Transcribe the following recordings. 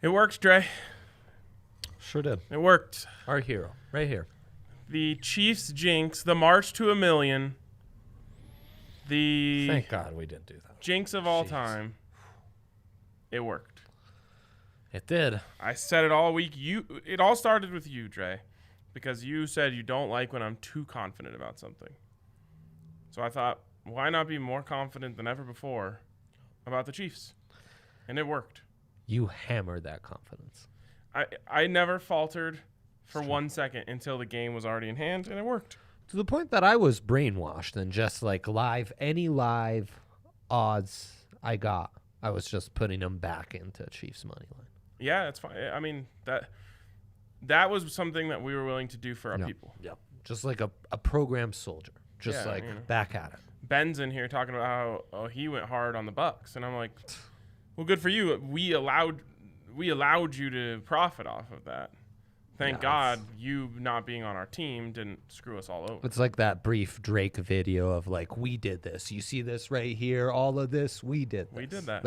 It worked, Dre. Sure did. It worked. Our hero, right here. The Chiefs jinx, the march to 1 million, the Thank God we didn't do that. jinx of all time. It worked. It did. I said it all week. It all started with you, Dre, because you said you don't like when I'm too confident about something. So I thought, why not be more confident than ever before about the Chiefs? And it worked. You hammered that confidence. I never faltered for 1 second until the game was already in hand, and it worked. To the point that I was brainwashed and just like any live odds I got, I was just putting them back into Chiefs money line. Yeah, it's fine. I mean, that was something that we were willing to do for our people. Yeah. Just like a programmed soldier. Just back at it. Ben's in here talking about how he went hard on the Bucks, and I'm like, well, good for you. We allowed you to profit off of that. Thank God you not being on our team didn't screw us all over. It's like that brief Drake video of like, we did this. You see this right here? All of this, we did this. We did that.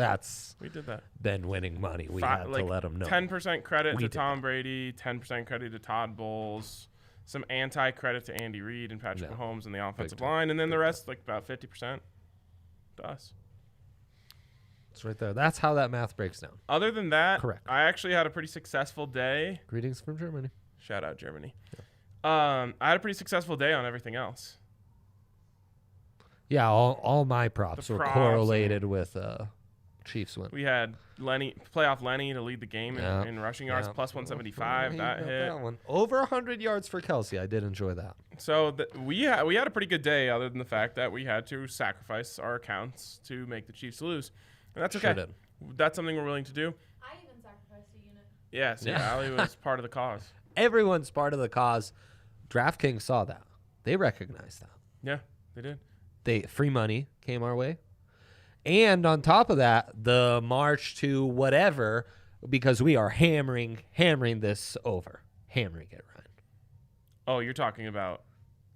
We did that. Ben winning money. We had to let him know. 10% credit to Tom Brady, 10% credit to Todd Bowles, some anti-credit to Andy Reid and Patrick Mahomes in the offensive line, and then the rest, like about 50% to us. It's right there. That's how that math breaks down. Other than that, correct. I actually had a pretty successful day. Greetings from Germany. Shout out Germany. Yeah. I had a pretty successful day on everything else. Yeah, all my props were correlated with Chiefs win. We had playoff Lenny to lead the game in rushing yards, plus 175. That hit. That one. Over 100 yards for Kelsey. I did enjoy that. So we had a pretty good day, other than the fact that we had to sacrifice our accounts to make the Chiefs lose. And that's okay. Sure did. That's something we're willing to do. I even sacrificed a unit. Yes, Allie was part of the cause. Everyone's part of the cause. DraftKings saw that. They recognized that. Yeah, they did. Free money came our way. And on top of that, the march to whatever, because we are hammering this over. Hammering it, Ryan. Oh, you're talking about...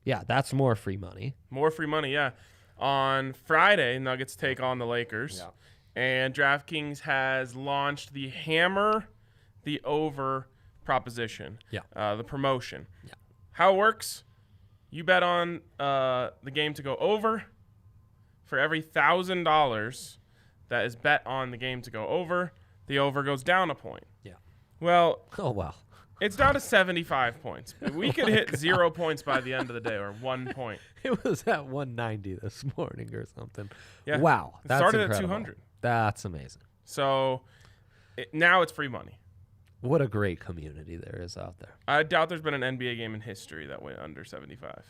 Yeah, that's more free money. More free money, yeah. On Friday, Nuggets take on the Lakers. Yeah. And DraftKings has launched the Hammer the Over proposition. Yeah. The promotion. Yeah. How it works, you bet on the game to go over. For every $1,000 that is bet on the game to go over, the over goes down a point. Yeah. Well. Oh, wow. It's down to 75 points. We could hit 0 points by the end of the day, or 1 point. It was at 190 this morning or something. Yeah. Wow. It That's started incredible. at 200. That's amazing. So now it's free money. What a great community there is out there. I doubt there's been an NBA game in history that went under 75.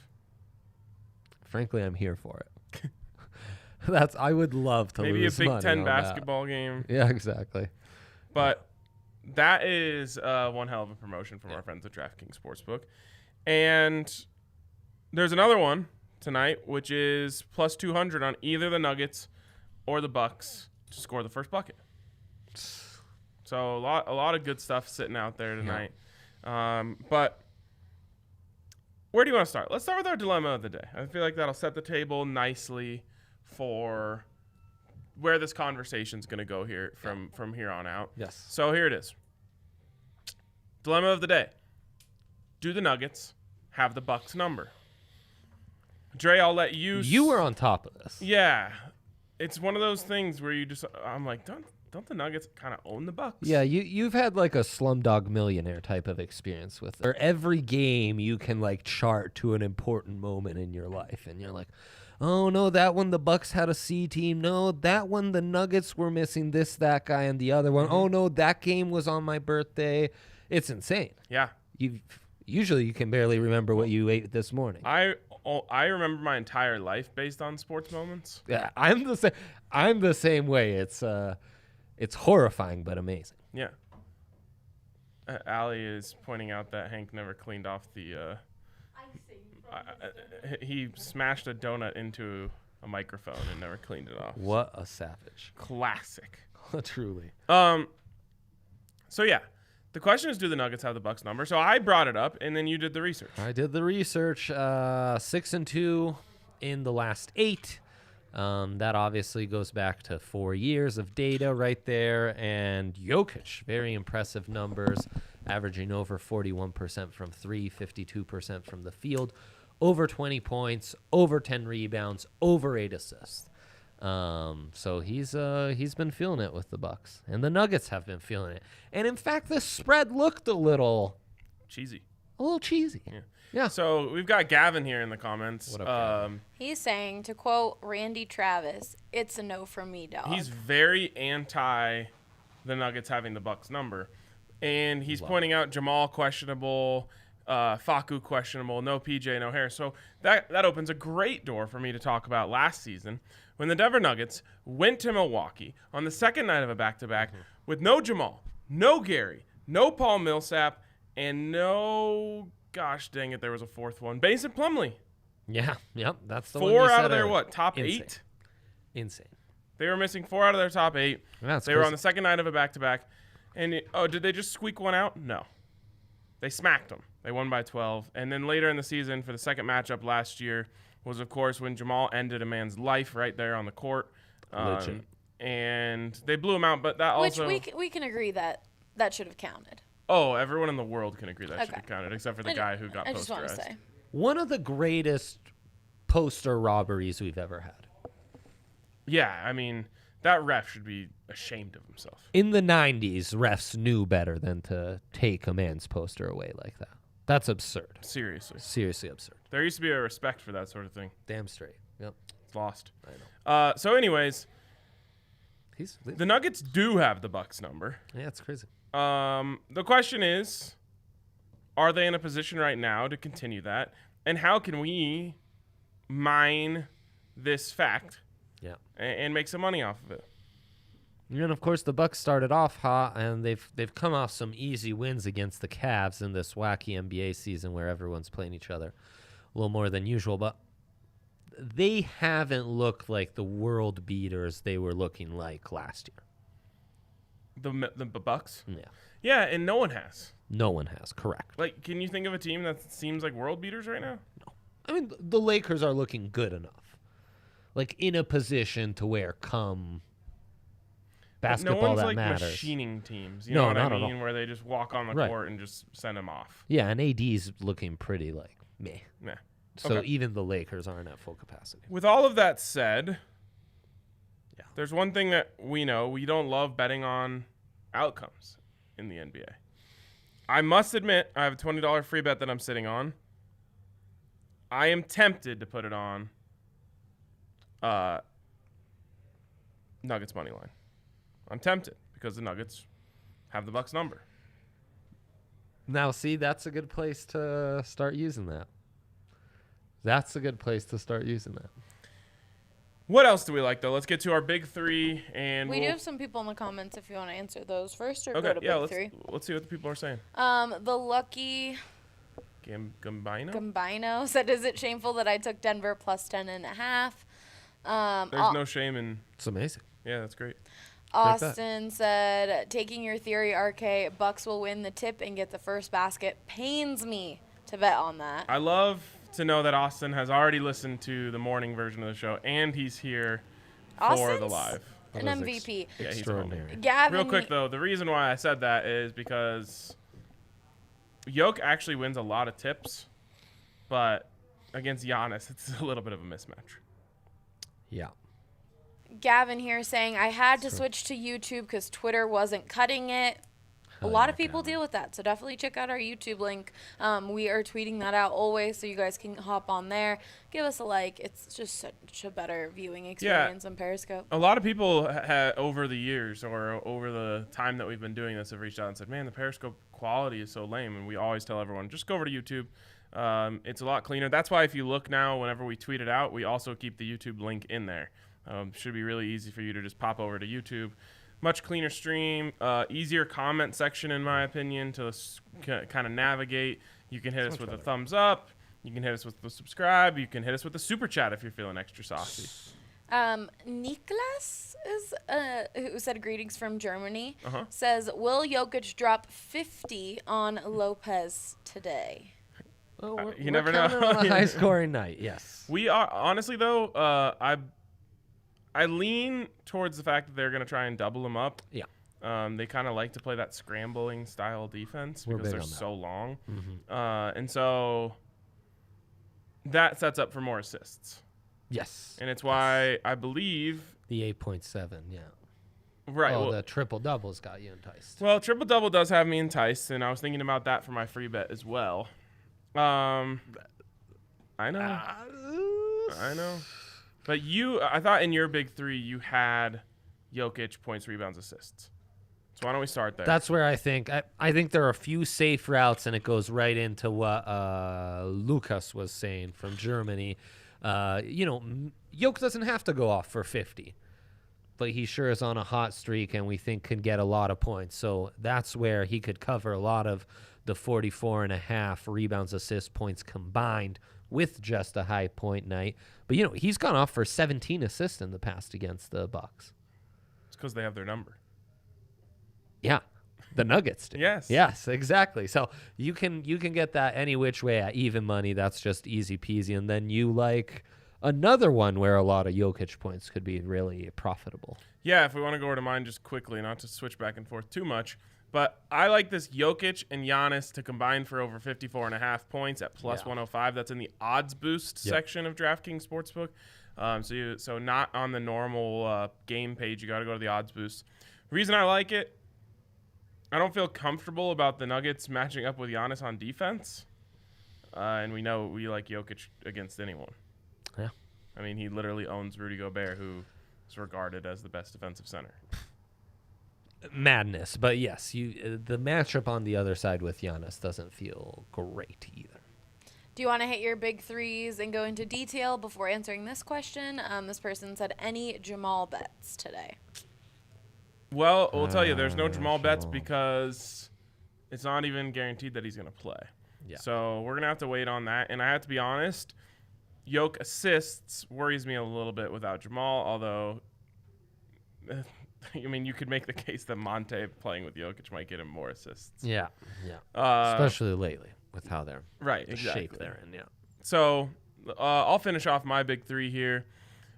Frankly, I'm here for it. I would love to maybe lose a Big money Ten on basketball game. Yeah, exactly. But that is one hell of a promotion from our friends at DraftKings Sportsbook. And there's another one tonight, which is plus 200 on either the Nuggets or the Bucks to score the first bucket. So a lot of good stuff sitting out there tonight. Yeah. But where do you want to start? Let's start with our dilemma of the day. I feel like that'll set the table nicely for where this conversation's going to go here from here on out. Yes. So here it is. Dilemma of the day. Do the Nuggets have the Bucks number? Dre, I'll let you... You were on top of this. Yeah. It's one of those things where I'm like, don't the Nuggets kind of own the Bucks? Yeah, you've had like a Slumdog Millionaire type of experience with it. Or every game you can like chart to an important moment in your life, and you're like, oh no, that one the Bucks had a C team. No, that one the Nuggets were missing this, that guy, and the other one. Mm-hmm. Oh no, that game was on my birthday. It's insane. Yeah. Usually you can barely remember what you ate this morning. I remember my entire life based on sports moments. Yeah, I'm the same way. It's horrifying but amazing. Yeah. Allie is pointing out that Hank never cleaned off the. He smashed a donut into a microphone and never cleaned it off. What a savage! Classic. Truly. So yeah. The question is, do the Nuggets have the Bucks number? So I brought it up, and then you did the research. I did the research. 6-2 in the last 8. That obviously goes back to 4 years of data right there. And Jokic, very impressive numbers, averaging over 41% from 3, 52% from the field, over 20 points, over 10 rebounds, over 8 assists. So he's been feeling it with the Bucks, and the Nuggets have been feeling it. And in fact, the spread looked a little cheesy. Yeah. So we've got Gavin here in the comments. What up, Gavin? He's saying, to quote Randy Travis, "It's a no from me, dog." He's very anti the Nuggets having the Bucks number, and he's pointing out Jamal questionable, Facu questionable, no PJ, no Harris. So that opens a great door for me to talk about last season when the Denver Nuggets went to Milwaukee on the second night of a back-to-back with no Jamal, no Gary, no Paul Millsap, and no, gosh dang it, there was a fourth one, Mason Plumlee. Yeah, yep, that's the one. 4 out of their top 8? Insane. They were missing 4 out of their top 8. That's they were on the second night of a back-to-back. And, did they just squeak one out? No. They smacked them. They won by 12. And then later in the season, for the second matchup last year, was, of course, when Jamal ended a man's life right there on the court. And they blew him out, but that also... Which we can agree that should have counted. Oh, everyone in the world can agree that should have counted, except for the guy who got posterized. I just want to say. One of the greatest poster robberies we've ever had. Yeah, I mean, that ref should be ashamed of himself. In the 90s, refs knew better than to take a man's poster away like that. That's absurd. Seriously absurd. There used to be a respect for that sort of thing. Damn straight. Yep. It's lost. I know. So anyways, the Nuggets do have the Bucks number. Yeah, it's crazy. The question is, are they in a position right now to continue that? And how can we mine this fact and make some money off of it? And of course, the Bucks started off hot, and they've come off some easy wins against the Cavs in this wacky NBA season where everyone's playing each other a little more than usual. But they haven't looked like the world beaters they were looking like last year. The Bucks? Yeah. Yeah, and no one has. No one has, correct. Like, can you think of a team that seems like world beaters right now? No. I mean, the Lakers are looking good enough. Like, in a position to where come basketball no one's that like matters. Machining teams, you know what I mean? Where they just walk on the Right. court and just send them off. Yeah, and AD's looking pretty, like, meh. Yeah. So even the Lakers aren't at full capacity. With all of that said, there's one thing that we know. We don't love betting on outcomes in the NBA. I must admit, I have a $20 free bet that I'm sitting on. I am tempted to put it on Nuggets money line. I'm tempted because the Nuggets have the Bucks number. Now, see, that's a good place to start using that. What else do we like, though? Let's get to our big three. And We do have some people in the comments if you want to answer those first or go to big three. Let's see what the people are saying. The Lucky Gambino said, "Is it shameful that I took Denver plus 10.5?" There's no shame in... It's amazing. Yeah, that's great. Austin said, "Taking your theory, RK, Bucks will win the tip and get the first basket. Pains me to bet on that." I love to know that Austin has already listened to the morning version of the show, and he's here for the live. An MVP. Yeah, he's extraordinary. Gavin, real quick, though, the reason why I said that is because Jokic actually wins a lot of tips, but against Giannis, it's a little bit of a mismatch. Yeah. Gavin here saying, "I had to switch to YouTube because Twitter wasn't cutting it." A lot of people deal with that, so definitely check out our YouTube link. We are tweeting that out always, so you guys can hop on there. Give us a like. It's just such a better viewing experience on Periscope. A lot of people over the years or over the time that we've been doing this have reached out and said, man, the Periscope quality is so lame, and we always tell everyone, just go over to YouTube. It's a lot cleaner. That's why if you look now, whenever we tweet it out, we also keep the YouTube link in there. Should be really easy for you to just pop over to YouTube. Much cleaner stream, easier comment section, in my opinion, to kind of navigate. You can hit us with a thumbs up. You can hit us with the subscribe. You can hit us with the super chat if you're feeling extra saucy. Niklas is who said greetings from Germany, says, "Will Jokic drop 50 on Lopez today?" Well, you never know. On a high-scoring night, yes. We are honestly though. I lean towards the fact that they're going to try and double him up. Yeah. They kind of like to play that scrambling style defense because they're so long. And so that sets up for more assists. Yes. And it's why I believe the 8.7, yeah. Right. Oh, well, the triple doubles got you enticed. Well, triple double does have me enticed, and I was thinking about that for my free bet as well. I know. I know. But I thought in your big three you had Jokic, points, rebounds, assists. So why don't we start there? That's where I think there are a few safe routes, and it goes right into what Lucas was saying from Germany. Jokic doesn't have to go off for 50, but he sure is on a hot streak, and we think can get a lot of points. So that's where he could cover a lot of the 44.5 rebounds, assists, points combined with just a high point night. But he's gone off for 17 assists in the past against the Bucks. It's because they have their number. Yeah, the Nuggets do. Yes, exactly. So you can get that any which way at even money. That's just easy peasy. And then you like another one where a lot of Jokic points could be really profitable. Yeah, if we want to go over to mine just quickly, not to switch back and forth too much, but I like this Jokic and Giannis to combine for over 54.5 points at plus 105. That's in the odds boost section of DraftKings Sportsbook. So not on the normal game page. You got to go to the odds boost. Reason I like it, I don't feel comfortable about the Nuggets matching up with Giannis on defense. And we know we like Jokic against anyone. Yeah. I mean, he literally owns Rudy Gobert, who is regarded as the best defensive center. Madness. But yes, the matchup on the other side with Giannis doesn't feel great either. Do you want to hit your big threes and go into detail before answering this question? This person said, any Jamal bets today? Well, we'll tell you, there's no Jamal bets because it's not even guaranteed that he's going to play. Yeah. So we're going to have to wait on that. And I have to be honest, Yoke assists worries me a little bit without Jamal, although, I mean, you could make the case that Monte playing with Jokic might get him more assists. Yeah. Especially lately with how they're exactly. shape they're in. Yeah. So I'll finish off my big three here.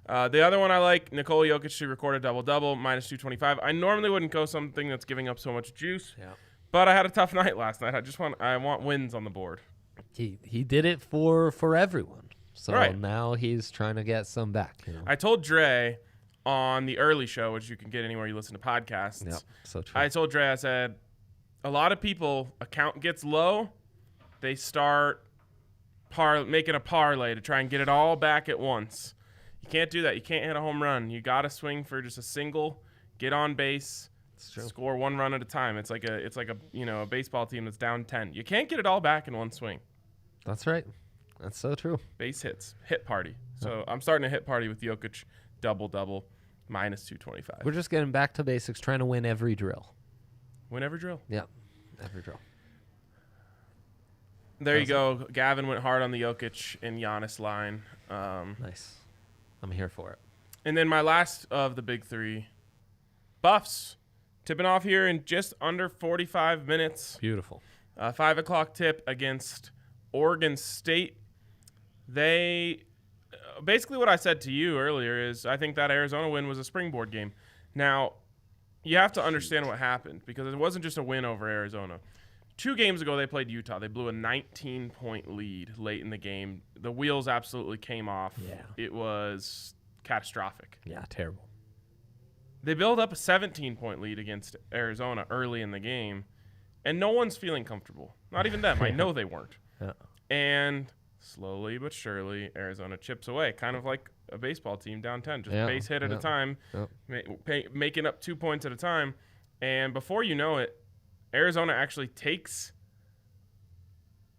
The other one I like, Nikola Jokic to record a double-double, minus 225. I normally wouldn't go something that's giving up so much juice, but I had a tough night last night. I want wins on the board. He did it for everyone. So right. Now he's trying to get some back. I told Dre on the early show, which you can get anywhere you listen to podcasts. Yep, so true. I told Dre, I said, a lot of people, account gets low, they start making a parlay to try and get it all back at once. You can't do that. You can't hit a home run. You got to swing for just a single, get on base, score one run at a time. It's like a baseball team that's down 10. You can't get it all back in one swing. That's right. That's so true. Base hits, hit party. So I'm starting a hit party with Jokic, double-double, minus 225. We're just getting back to basics, trying to win every drill. Win every drill. Yeah, every drill. There you go. Gavin went hard on the Jokic and Giannis line. Nice. I'm here for it. And then my last of the big three, Buffs, tipping off here in just under 45 minutes. Beautiful. 5 o'clock tip against Oregon State. They basically what I said to you earlier is I think that Arizona win was a springboard game. Now, you have to understand what happened because it wasn't just a win over Arizona. 2 games ago, they played Utah. They blew a 19-point lead late in the game. The wheels absolutely came off. Yeah. It was catastrophic. Yeah, terrible. They build up a 17-point lead against Arizona early in the game, and no one's feeling comfortable. Not even them. I know they weren't. Yeah. And slowly but surely, Arizona chips away, kind of like a baseball team down 10, just base hit at a time, making up 2 points at a time. And before you know it, Arizona actually takes,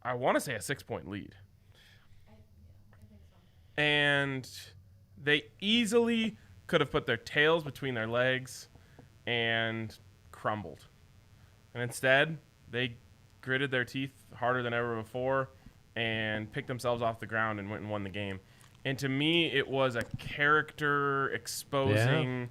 I want to say, a 6-point lead. And they easily could have put their tails between their legs and crumbled. And instead, they gritted their teeth harder than ever before and picked themselves off the ground and went and won the game. And to me, it was a character exposing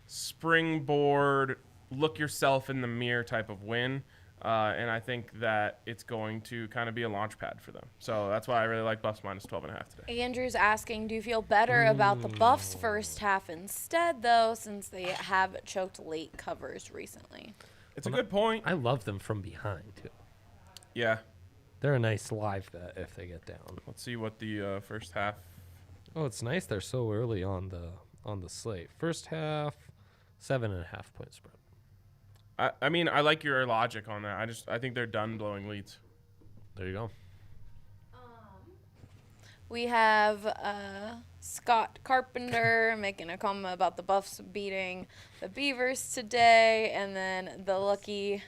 springboard, look yourself in the mirror type of win. And I think that it's going to kind of be a launch pad for them. So that's why I really like Buffs minus 12.5 today. Andrew's asking, do you feel better about the Buffs first half instead, though, since they have choked late covers recently? It's a good point. I love them from behind, too. Yeah. They're a nice live bet if they get down. Let's see what the first half. Oh, it's nice they're so early on the slate. First half, 7.5 point spread. I mean, I like your logic on that. I think they're done blowing leads. There you go. We have Scott Carpenter making a comment about the Buffs beating the Beavers today. And then the lucky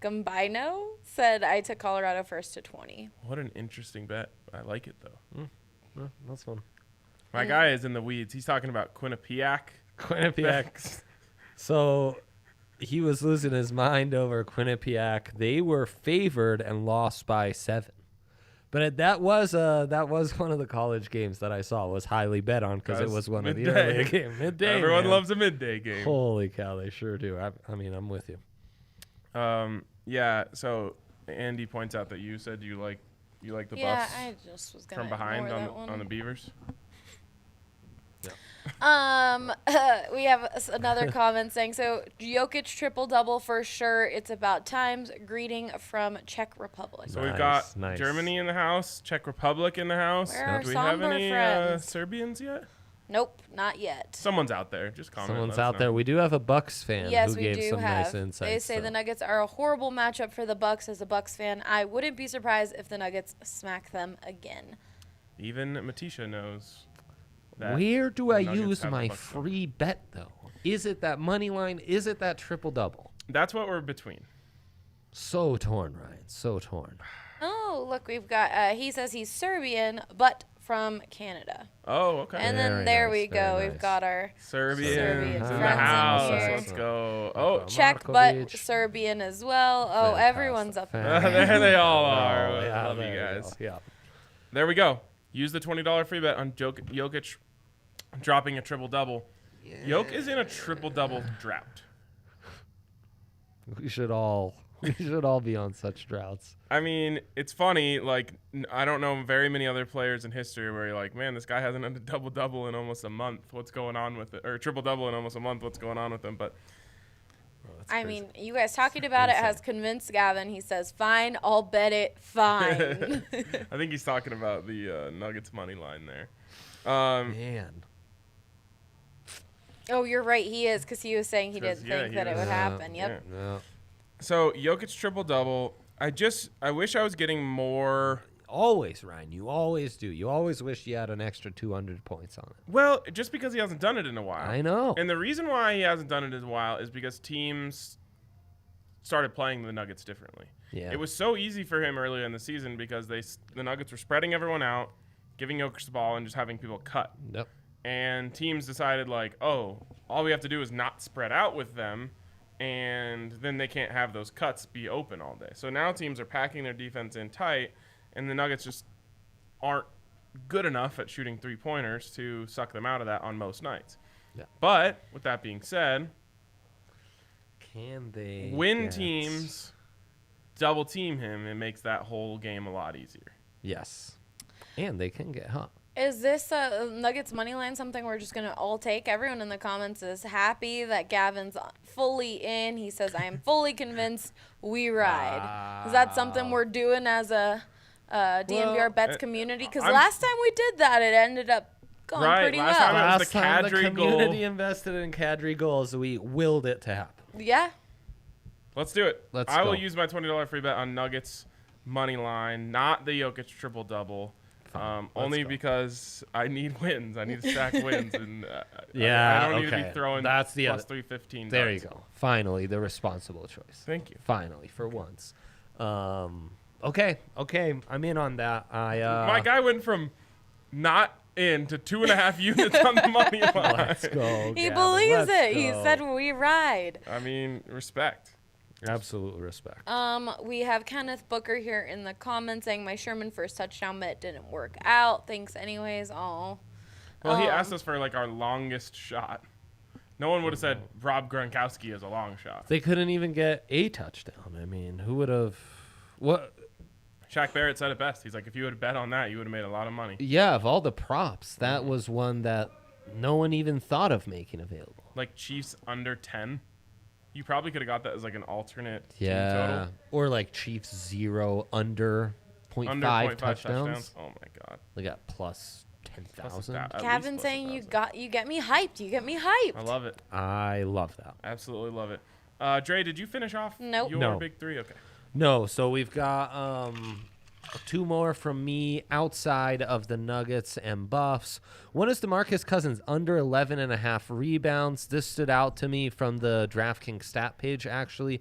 Gambino said, I took Colorado first to 20. What an interesting bet. I like it, though. Yeah, that's fun. My guy is in the weeds. He's talking about Quinnipiac. So he was losing his mind over Quinnipiac. They were favored and lost by 7. But that was one of the college games that I saw was highly bet on because it was one of the earlier games. Midday. Everyone loves a midday game. Holy cow, they sure do. I mean, I'm with you. Yeah. So Andy points out that you said you like the Buffs. Yeah, I just was going to from behind ignore that one. on the Beavers. We have another comment saying, so Jokic triple-double for sure. It's about times. Greeting from Czech Republic. So we've got Germany in the house, Czech Republic in the house. Where are Do we have somber any friends? Serbians yet? Nope, not yet. Someone's out there. Just comment. Someone's out there. We do have a Bucks fan Yes, who we gave do some have. nice insights. They say the Nuggets are a horrible matchup for the Bucks. As a Bucks fan, I wouldn't be surprised if the Nuggets smack them again. Even Matisha knows. That Where do I Nuggets use have the my Bucks free bet, though? Is it that money line? Is it that triple-double? That's what we're between. So torn, Ryan. So torn. Oh, look, we've got, he says he's Serbian, but from Canada. Oh, okay. And then Very there nice, we go. very We've nice. got our Serbians Serbian in the friends house. in here. Let's go. Oh, Czech, but Markovic. Serbian as well. Oh, Fantastic. everyone's up there. there they all are. Oh, yeah, Love you there you guys. go. Yeah. There we go. Use the $20 free bet on Jokic dropping a triple-double. Jokic is in a triple-double drought. We should all be on such droughts. I mean, it's funny. Like, I don't know very many other players in history where you're like, man, this guy hasn't done a double-double in almost a month. What's going on with it? Or triple-double in almost a month. What's going on with him? But I mean, you guys talking about it has convinced Gavin. He says, fine, I'll bet it, fine. I think he's talking about the Nuggets money line there. Man. Oh, you're right, he is, because he was saying he 'Cause, didn't yeah, think he that it was- would happen. Yep. Yeah. No. So Jokic triple-double. I wish I was getting more. Always, Ryan. You always do. You always wish you had an extra 200 points on it. Well, just because he hasn't done it in a while. I know. And the reason why he hasn't done it in a while is because teams started playing the Nuggets differently. Yeah. It was so easy for him earlier in the season because the Nuggets were spreading everyone out, giving Jokic the ball, and just having people cut. Yep. And teams decided, like, oh, all we have to do is not spread out with them, and then they can't have those cuts be open all day. So now teams are packing their defense in tight, and the Nuggets just aren't good enough at shooting three-pointers to suck them out of that on most nights. Yeah. But with that being said, Can they when get- teams double team him, it makes that whole game a lot easier. Yes. And they can get hot. Is this Nuggets money line something we're just going to all take? Everyone in the comments is happy that Gavin's fully in. He says, I am fully convinced we ride. Is that something we're doing as a DNVR Bets community? Because last time we did that, it ended up going pretty last well. time it was Last the time the Kadri goal. community invested in Kadri goals, we willed it to happen. Yeah. Let's do it. Let's I will go. use my $20 free bet on Nuggets money line, not the Jokic triple-double. Only go. because I need wins. I need to stack wins, and Yeah, I don't need to okay. be throwing That's the plus other- 315. There you darts. go. Finally, the responsible choice. Thank you. Finally, for once. Okay. I'm in on that. My guy went from not in to 2.5 units on the money line. Let's go. He Gavin. believes Let's it. He go. said we ride. I mean, respect. Absolute respect. We have Kenneth Booker here in the comments saying my Sherman first touchdown bet didn't work out. Thanks anyways. Oh. Well, he asked us for like our longest shot. No one would have said Rob Gronkowski is a long shot. They couldn't even get a touchdown. I mean, who would have? What? Shaq Barrett said it best. He's like, if you would have bet on that, you would have made a lot of money. Yeah, of all the props, that was one that no one even thought of making available. Like Chiefs under 10. You probably could have got that as like an alternate team Yeah, total. or like Chiefs 0 under 0.5 Under 0.5 touchdowns. Oh my God. They got plus 10,000. At least Gavin plus saying 1,000. you get me hyped. You get me hyped. I love it. I love that. Absolutely love it. Dre, did you finish off Nope. your No. big three? Okay. No, so we've got 2 more from me outside of the Nuggets and Buffs. One is DeMarcus Cousins, under 11.5 rebounds. This stood out to me from the DraftKings stat page, actually.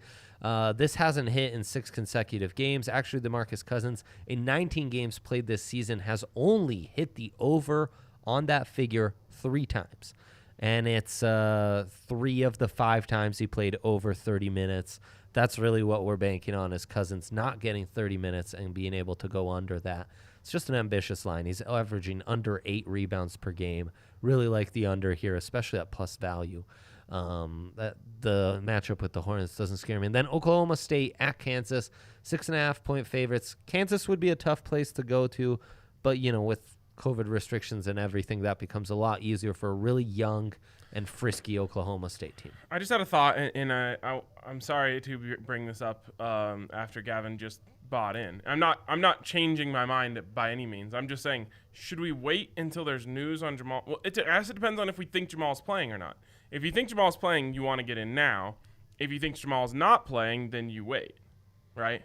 This hasn't hit in 6 consecutive games. Actually, DeMarcus Cousins, in 19 games played this season, has only hit the over on that figure 3 times. And it's 3 of the 5 times he played over 30 minutes. That's really what we're banking on, is Cousins not getting 30 minutes and being able to go under that. It's just an ambitious line. He's averaging under 8 rebounds per game. Really like the under here, especially at plus value. That the matchup with the Hornets doesn't scare me. And then Oklahoma State at Kansas, 6.5-point favorites. Kansas would be a tough place to go to, but with COVID restrictions and everything, that becomes a lot easier for a really young and frisky Oklahoma State team. I just had a thought, and I'm sorry to bring this up after Gavin just bought in. I'm not changing my mind by any means. I'm just saying, should we wait until there's news on Jamal? Well, it depends on if we think Jamal's playing or not. If you think Jamal's playing, you want to get in now. If you think Jamal's not playing, then you wait, right?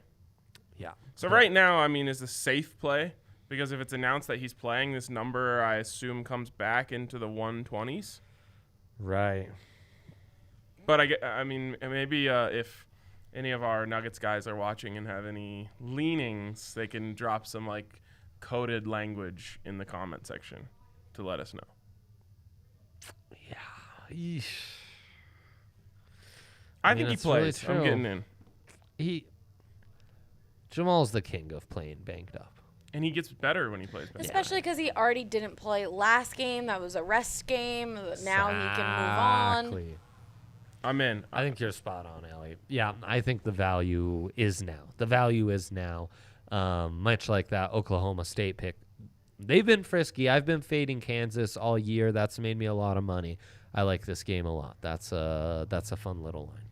Yeah. So right now, I mean, is a safe play, because if it's announced that he's playing, this number, I assume, comes back into the 120s. Right. But I mean, maybe if any of our Nuggets guys are watching and have any leanings, they can drop some like coded language in the comment section to let us know. Yeah. Yeesh. I mean, think he that's really plays. I'm true. getting in. Jamal's the king of playing banged up. And he gets better when he plays better. Especially because he already didn't play last game. That was a rest game. Now he can move on. Exactly. I'm in. I think you're spot on, Ellie. Yeah, I think the value is now. The value is now. Much like that Oklahoma State pick. They've been frisky. I've been fading Kansas all year. That's made me a lot of money. I like this game a lot. That's a fun little line.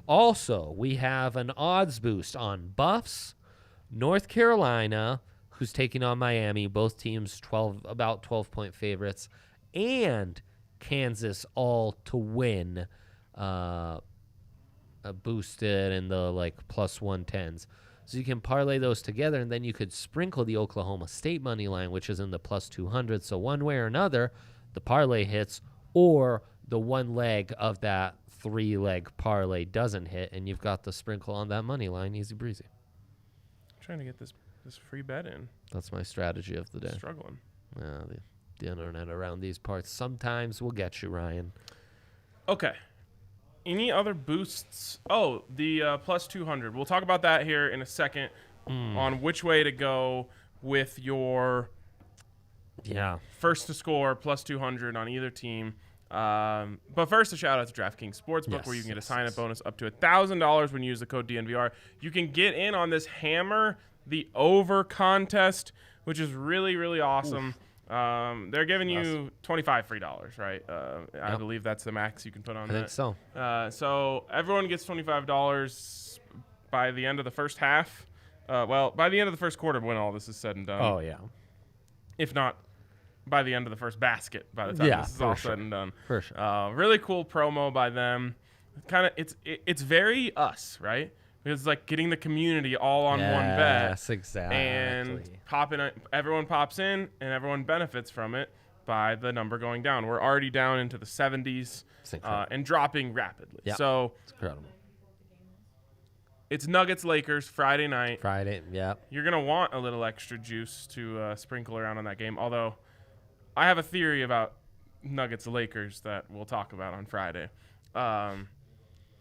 Also, we have an odds boost on Buffs, North Carolina, who's taking on Miami. Both teams about 12-point favorites, and Kansas all to win. Boosted in the plus 110s. So you can parlay those together, and then you could sprinkle the Oklahoma State money line, which is in the plus 200. So one way or another, the parlay hits, or the one leg of that 3-leg parlay doesn't hit, and you've got the sprinkle on that money line, easy breezy. I'm trying to get this free bet in. That's my strategy of the day. Struggling. The internet around these parts sometimes will get you, Ryan. Okay. Any other boosts? Oh, the plus 200. We'll talk about that here in a second on which way to go with your first to score plus 200 on either team. But first, a shout out to DraftKings Sportsbook, where you can get a sign-up bonus up to $1,000 when you use the code DNVR. You can get in on this Hammer the Over contest, which is really, really awesome. They're giving you $25 free, right? I believe that's the max you can put on that. I think so. So everyone gets $25 by the end of the first half. By the end of the first quarter when all this is said and done. Oh, yeah. If not, by the end of the first basket by the time this is all said and done. For sure. Really cool promo by them. It's very us, right? Because it's like getting the community all on one bet. Yes, exactly. And everyone pops in, and everyone benefits from it by the number going down. We're already down into the 70s and dropping rapidly. Yep. So it's incredible. It's Nuggets-Lakers Friday night. You're going to want a little extra juice to sprinkle around on that game, although I have a theory about Nuggets-Lakers that we'll talk about on Friday.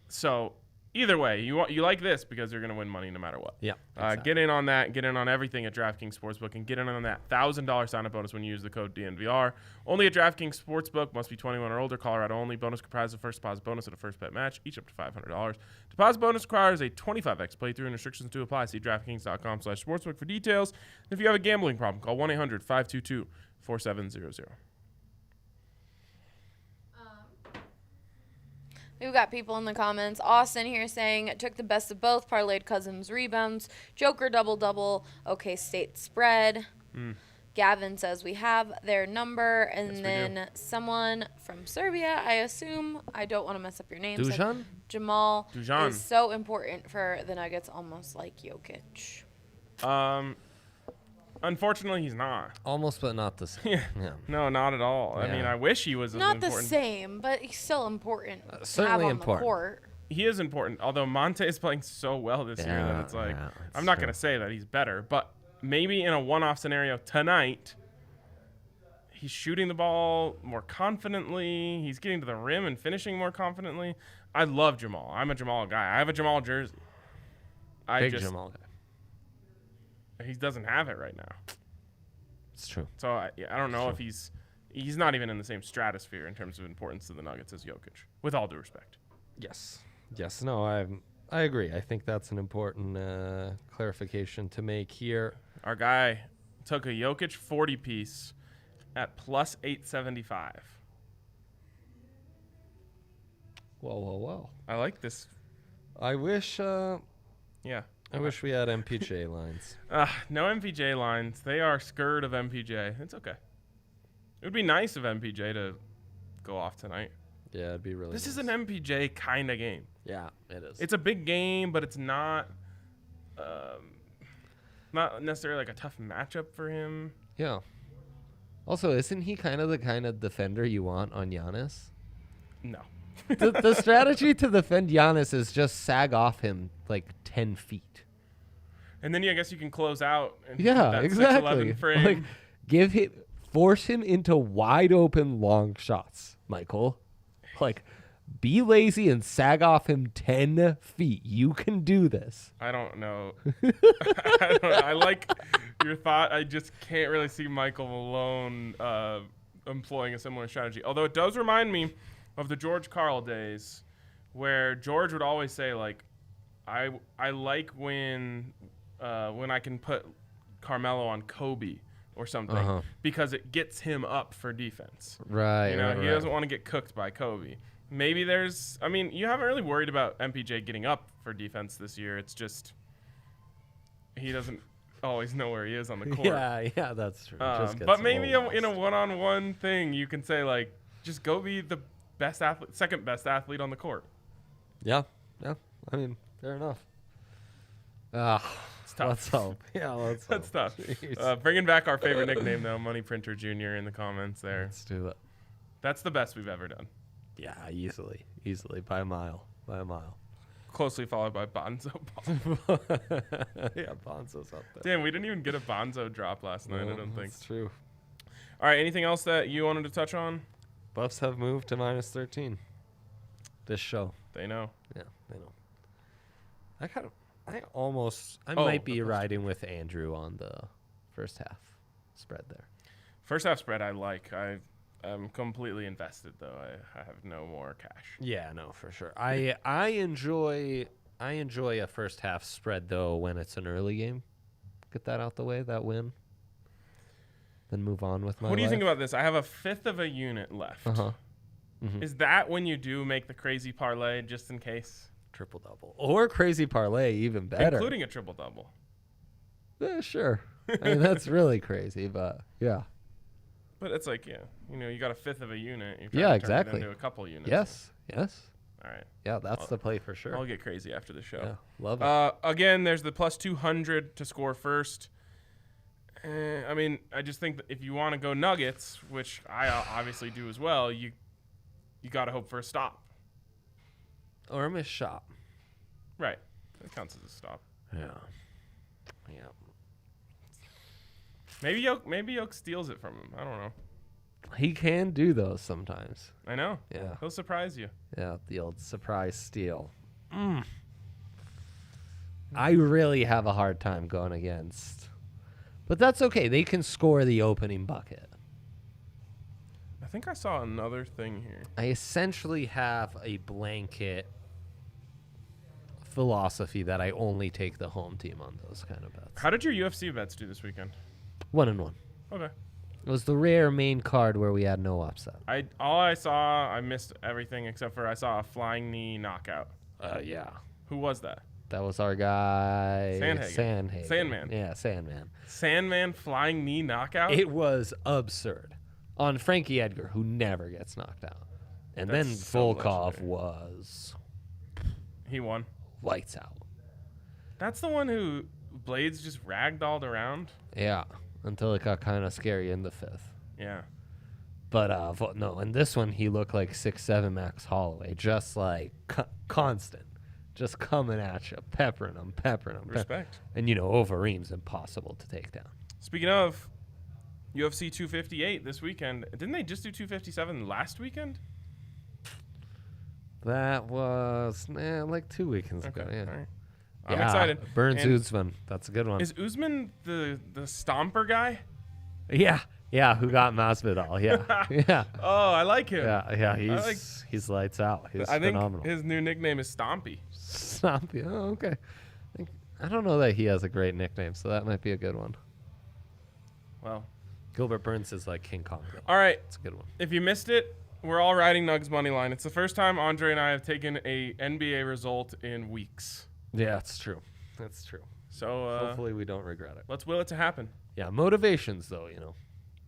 So either way, you like this because you're going to win money no matter what. Yeah. Exactly. Get in on that. Get in on everything at DraftKings Sportsbook, and get in on that $1,000 sign-up bonus when you use the code DNVR. Only at DraftKings Sportsbook. Must be 21 or older. Colorado only. Bonus comprised of first deposit bonus at a first bet match, each up to $500. Deposit bonus requires a 25x playthrough, and restrictions do apply. See DraftKings.com/sportsbook for details. If you have a gambling problem, call 1-800-522-4700. We've got people in the comments. Austin here saying, took the best of both, parlayed Cousins rebounds, Joker double-double, OK State spread. Gavin says we have their number. And Yes, then someone from Serbia, I assume, I don't want to mess up your name. said Dujan? Jamal Dujan. is so important for the Nuggets, almost like Jokic. Unfortunately, he's not. Almost, but not the same. Yeah. No, not at all. I Yeah. mean, I wish he was as Not the important. same, but he's still important to have certainly on important. the court. He is important, although Monte is playing so well this year that it's like, it's I'm not true. going to say that he's better, but maybe in a one-off scenario tonight, he's shooting the ball more confidently. He's getting to the rim and finishing more confidently. I love Jamal. I'm a Jamal guy. I have a Jamal jersey. Big Jamal guy. He doesn't have it right now. It's true. So I don't know if he's not even in the same stratosphere in terms of importance to the Nuggets as Jokic, with all due respect. Yes. Yes. No, I agree. I think that's an important clarification to make here. Our guy took a Jokic 40-piece at plus 875. Whoa. I like this. I wish Yeah. I wish we had MPJ lines. No MPJ lines. They are scared of MPJ. It's okay. It would be nice of MPJ to go off tonight. Yeah, it'd be really This is nice. an MPJ kind of game. Yeah, it is. It's a big game, but it's not necessarily like a tough matchup for him. Yeah. Also, isn't he kind of defender you want on Giannis? No. the strategy to defend Giannis is just sag off him like 10 feet. And then I guess you can close out. And Yeah, that exactly. 6'11" frame. Like, force him into wide open long shots, Michael. Like, be lazy and sag off him 10 feet. You can do this. I don't know. I like your thought. I just can't really see Michael Malone employing a similar strategy. Although it does remind me of the George Karl days, where George would always say, like, I like when I can put Carmelo on Kobe or something because it gets him up for defense. Right. You know, he doesn't want to get cooked by Kobe. Maybe you haven't really worried about MPJ getting up for defense this year. It's just he doesn't always know where he is on the court. Yeah, that's true. But maybe in a one-on-one thing, you can say, like, just go be the best athlete, second best athlete on the court. Yeah. I mean, fair enough. It's tough. Let's hope. Yeah, let's That's hope. tough. Jeez. Bringing back our favorite nickname, though, Money Printer Jr. in the comments there. Let's do it. That's the best we've ever done. Yeah, easily by a mile. Closely followed by Bonzo. Yeah, Bonzo's up there. Damn, we didn't even get a Bonzo drop last night, I don't think. That's true. All right, anything else that you wanted to touch on? Buffs have moved to -13. This show. They know. Yeah, they know. I Oh, might be the riding with Andrew on the first half spread there. First half spread I like. I'm completely invested, though. I have no more cash. Yeah, no, for sure. I enjoy a first half spread though when it's an early game. Get that out the way, that win. Then move on with my What do you think life. about this? I have a fifth of a unit left. Mhm. Is that when you do make the crazy parlay just in case? Triple double or crazy parlay, even better. Including a triple double. Sure. I mean, that's really crazy, but yeah. But it's like, you got a fifth of a unit. You're trying Yeah, to turn exactly. it into a couple units. Yes. All right. Yeah, that's the play for sure. I'll get crazy after the show. Yeah, love it. Again, there's the plus 200 to score first. I mean, I just think that if you want to go Nuggets, which I obviously do as well, you got to hope for a stop. Or a missed shot. Right. That counts as a stop. Yeah. Maybe Yoke steals it from him. I don't know. He can do those sometimes. I know. Yeah. He'll surprise you. Yeah, the old surprise steal. I really have a hard time going against. But that's okay. They can score the opening bucket. I think I saw another thing here. I essentially have a blanket philosophy that I only take the home team on those kind of bets. How did your UFC bets do this weekend? 1-1. Okay. It was the rare main card where we had no upset. All I saw, I missed everything except for I saw a flying knee knockout. Yeah. Who was that? That was our guy. Sandhagen. Sandman. Yeah, Sandman. Sandman flying knee knockout? It was absurd. On Frankie Edgar, who never gets knocked out. And That's then so Volkov legendary. was He won. lights out. That's the one who Blades just ragdolled around? Yeah, until it got kind of scary in the fifth. Yeah. But no, in this one, he looked like 6'7" Max Holloway, just like constant. Just coming at you, peppering him. Respect. And, Overeem's impossible to take down. Speaking of UFC 258 this weekend, didn't they just do 257 last weekend? That was like 2 weekends ago. Yeah. All right. I'm excited. Burns And Usman. That's a good one. Is Usman the stomper guy? Yeah, who got Masvidal. Yeah. Yeah. Oh, I like him. Yeah, he's lights out. He's I think phenomenal. his new nickname is Stompy. Stompy. Oh, okay. I don't know that he has a great nickname, so that might be a good one. Well, Gilbert Burns is like King Kong. all right. It's a good one. If you missed it, we're all riding Nugs money line. It's the first time Andre and I have taken a NBA result in weeks. Yeah, it's true. That's true. So Hopefully we don't regret it. let's will it to happen. Yeah, motivations though,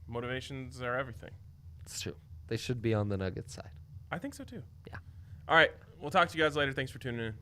Motivations are everything. it's true. They should be on the Nuggets side. I think so too. Yeah. All right. We'll talk to you guys later. Thanks for tuning in.